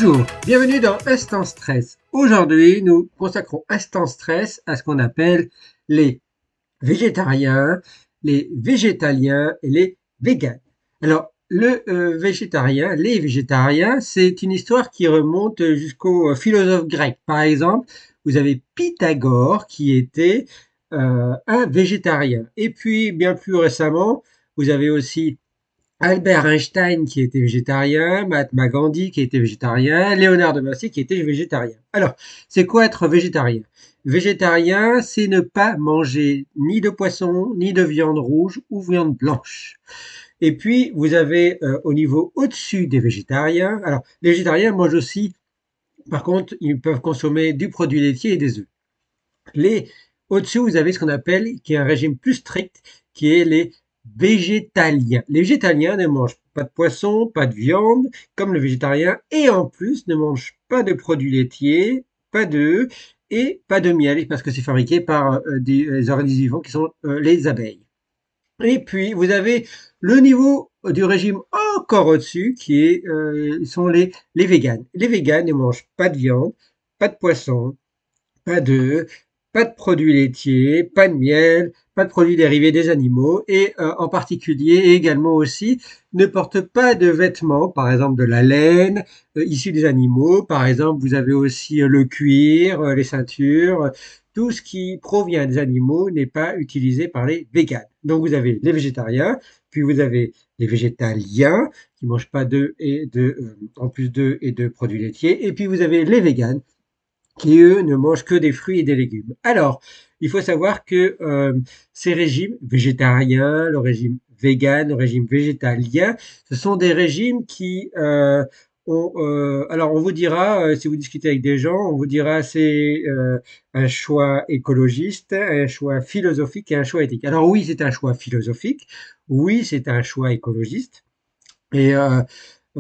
Bonjour, bienvenue dans Instant Stress. Aujourd'hui, nous consacrons Instant Stress à ce qu'on appelle les végétariens, les végétaliens et les véganes. Alors, les végétariens, c'est une histoire qui remonte jusqu'aux philosophes grecs. Par exemple, vous avez Pythagore qui était un végétarien. Et puis, bien plus récemment, vous avez aussi Albert Einstein qui était végétarien, Mahatma Gandhi qui était végétarien, Léonard de Vinci qui était végétarien. Alors, c'est quoi être végétarien? Végétarien, c'est ne pas manger ni de poisson, ni de viande rouge ou viande blanche. Et puis, vous avez au niveau au-dessus des végétariens, alors les végétariens mangent aussi, par contre, ils peuvent consommer du produit laitier et des œufs. Les Au-dessus, vous avez ce qu'on appelle, qui est un régime plus strict, qui est les végétaliens. Les végétaliens ne mangent pas de poisson, pas de viande, comme le végétarien, et en plus ne mangent pas de produits laitiers, pas d'œufs et pas de miel, parce que c'est fabriqué par des organismes vivants qui sont les abeilles. Et puis, vous avez le niveau du régime encore au-dessus, qui sont les véganes. Les véganes ne mangent pas de viande, pas de poisson, pas d'œufs, pas de produits laitiers, pas de miel, pas de produits dérivés des animaux et en particulier et également aussi ne portent pas de vêtements, par exemple de la laine issue des animaux. Par exemple, vous avez aussi le cuir, les ceintures. Tout ce qui provient des animaux n'est pas utilisé par les véganes. Donc vous avez les végétariens, puis vous avez les végétaliens qui mangent pas d'œufs et en plus d'œufs et de produits laitiers, et puis vous avez les véganes qui eux ne mangent que des fruits et des légumes. Alors, il faut savoir que ces régimes végétariens, le régime vegan, le régime végétalien, ce sont des régimes qui alors on vous dira, si vous discutez avec des gens, on vous dira c'est un choix écologiste, un choix philosophique et un choix éthique. Alors oui, c'est un choix philosophique, oui, c'est un choix écologiste, et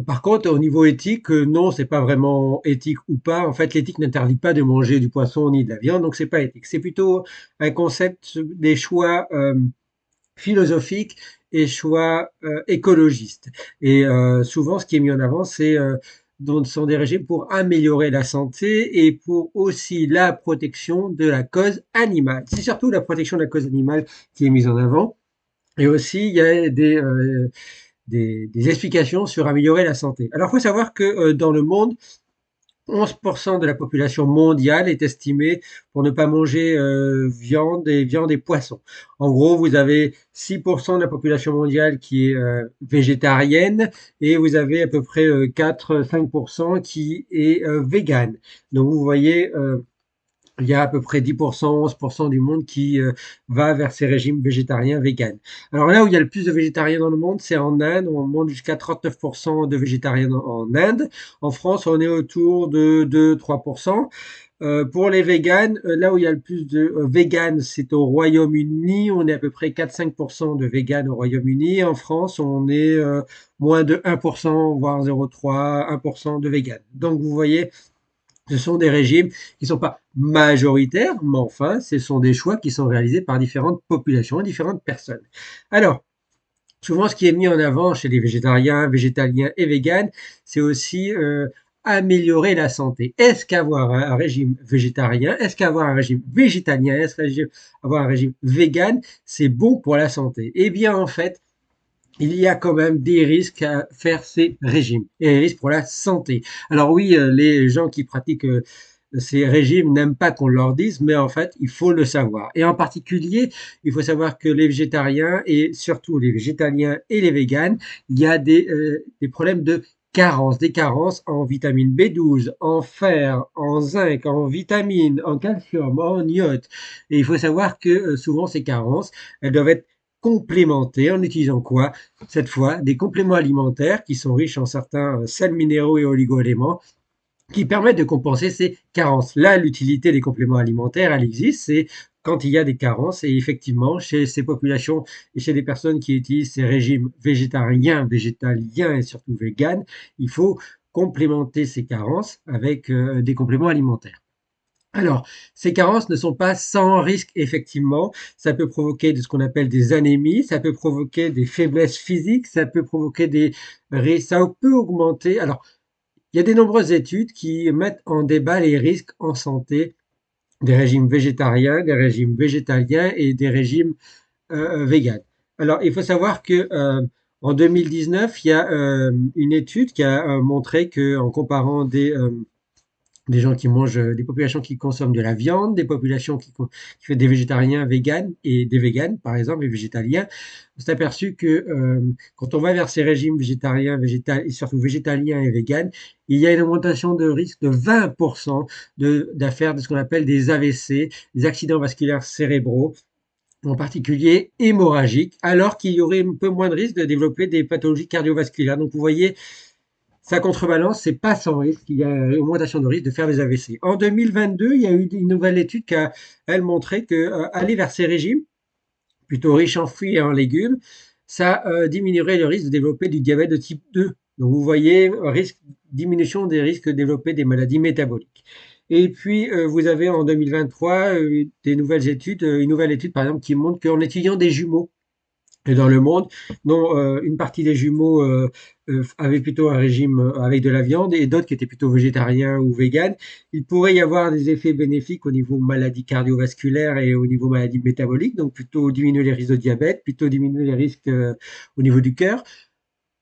par contre, au niveau éthique, non, c'est pas vraiment éthique ou pas. En fait, l'éthique n'interdit pas de manger du poisson ni de la viande, donc c'est pas éthique. C'est plutôt un concept des choix philosophiques et choix écologistes. Et souvent, ce qui est mis en avant, ce sont des régimes pour améliorer la santé et pour aussi la protection de la cause animale. C'est surtout la protection de la cause animale qui est mise en avant. Et aussi, il y a des explications sur améliorer la santé. Alors, il faut savoir que dans le monde, 11% de la population mondiale est estimée pour ne pas manger viande et poisson. En gros, vous avez 6% de la population mondiale qui est végétarienne et vous avez à peu près 4-5% qui est végane. Donc, vous voyez, il y a à peu près 10%, 11% du monde qui va vers ces régimes végétariens véganes. Alors là où il y a le plus de végétariens dans le monde, c'est en Inde. On monte jusqu'à 39% de végétariens en Inde. En France, on est autour de 2-3%. Pour les véganes, là où il y a le plus de véganes, c'est au Royaume-Uni. On est à peu près 4-5% de véganes au Royaume-Uni. En France, on est moins de 1%, voire 0,3, 1% de véganes. Donc vous voyez, ce sont des régimes qui ne sont pas majoritaires, mais enfin, ce sont des choix qui sont réalisés par différentes populations et différentes personnes. Alors, souvent, ce qui est mis en avant chez les végétariens, végétaliens et véganes, c'est aussi améliorer la santé. Est-ce qu'avoir un régime végétarien, est-ce qu'avoir un régime végétalien, est-ce qu'avoir un régime vegan, c'est bon pour la santé? Eh bien, en fait, il y a quand même des risques à faire ces régimes et des risques pour la santé. Alors oui, les gens qui pratiquent ces régimes n'aiment pas qu'on leur dise, mais en fait, il faut le savoir. Et en particulier, il faut savoir que les végétariens et surtout les végétaliens et les véganes, il y a des problèmes de carence, des carences en vitamine B12, en fer, en zinc, en vitamines, en calcium, en iode. Et il faut savoir que souvent ces carences, elles doivent être complémentées en utilisant quoi? Cette fois, des compléments alimentaires qui sont riches en certains sels minéraux et oligoéléments qui permettent de compenser ces carences. Là, l'utilité des compléments alimentaires, elle existe, c'est quand il y a des carences. Et effectivement, chez ces populations et chez les personnes qui utilisent ces régimes végétariens, végétaliens et surtout véganes, il faut complémenter ces carences avec des compléments alimentaires. Alors, ces carences ne sont pas sans risque, effectivement. Ça peut provoquer de ce qu'on appelle des anémies, ça peut provoquer des faiblesses physiques, ça peut provoquer ça peut augmenter. Alors, Il y a de nombreuses études qui mettent en débat les risques en santé des régimes végétariens, des régimes végétaliens et des régimes vegan. Alors, il faut savoir que en 2019, il y a une étude qui a montré que, en comparant des gens qui mangent, des populations qui consomment de la viande, des populations qui font des végétariens, véganes et des véganes, par exemple, et végétaliens, on s'est aperçu que quand on va vers ces régimes végétariens, et surtout végétaliens et véganes, il y a une augmentation de risque de 20% d'affaires de ce qu'on appelle des AVC, des accidents vasculaires cérébraux, en particulier hémorragiques, alors qu'il y aurait un peu moins de risque de développer des pathologies cardiovasculaires. Donc vous voyez, ça contrebalance, c'est pas sans risque, il y a une augmentation de risque de faire des AVC. En 2022, il y a eu une nouvelle étude qui a, elle, montré que aller vers ces régimes, plutôt riches en fruits et en légumes, ça diminuerait le risque de développer du diabète de type 2. Donc vous voyez, diminution des risques de développer des maladies métaboliques. Et puis, vous avez en 2023 des nouvelles études, une nouvelle étude par exemple qui montre qu'en étudiant des jumeaux, et dans le monde, dont une partie des jumeaux avaient plutôt un régime avec de la viande et d'autres qui étaient plutôt végétariens ou véganes, il pourrait y avoir des effets bénéfiques au niveau maladies cardiovasculaires et au niveau maladies métaboliques, donc plutôt diminuer les risques de diabète, plutôt diminuer les risques au niveau du cœur.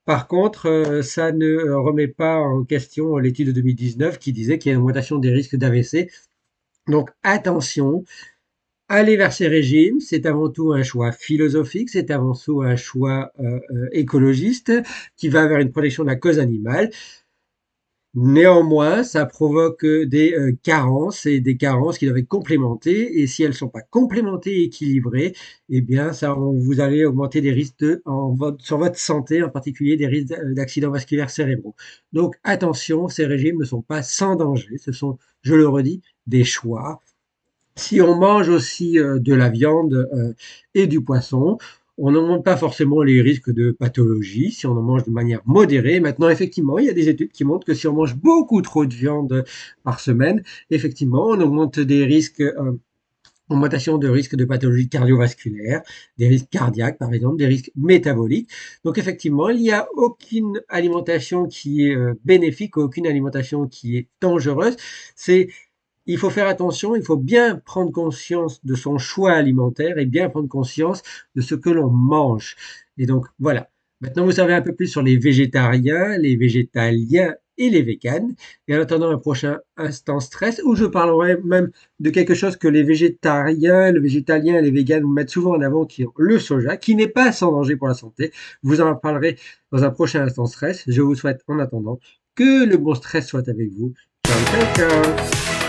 Par contre, ça ne remet pas en question l'étude de 2019 qui disait qu'il y a une augmentation des risques d'AVC. Donc attention, aller vers ces régimes, c'est avant tout un choix philosophique, c'est avant tout un choix écologiste qui va vers une protection de la cause animale. Néanmoins, ça provoque des carences et des carences qui doivent être complémentées. Et si elles ne sont pas complémentées et équilibrées, eh bien, ça, vous allez augmenter des risques sur votre santé, en particulier des risques d'accidents vasculaires cérébraux. Donc, attention, ces régimes ne sont pas sans danger. Ce sont, je le redis, des choix. Si on mange aussi de la viande et du poisson, on n'augmente pas forcément les risques de pathologie si on en mange de manière modérée. Maintenant, effectivement, il y a des études qui montrent que si on mange beaucoup trop de viande par semaine, effectivement, on augmente des risques, augmentation de risques de pathologie cardiovasculaire, des risques cardiaques, par exemple, des risques métaboliques. Donc, effectivement, il n'y a aucune alimentation qui est bénéfique, aucune alimentation qui est dangereuse. C'est Il faut faire attention, il faut bien prendre conscience de son choix alimentaire et bien prendre conscience de ce que l'on mange. Et donc, voilà. Maintenant, vous savez un peu plus sur les végétariens, les végétaliens et les véganes. Et en attendant un prochain instant stress, où je parlerai même de quelque chose que les végétariens, le végétalien et les véganes mettent souvent en avant, qui est le soja, qui n'est pas sans danger pour la santé. Vous en parlerez dans un prochain instant stress. Je vous souhaite en attendant que le bon stress soit avec vous. Ciao, ciao, ciao!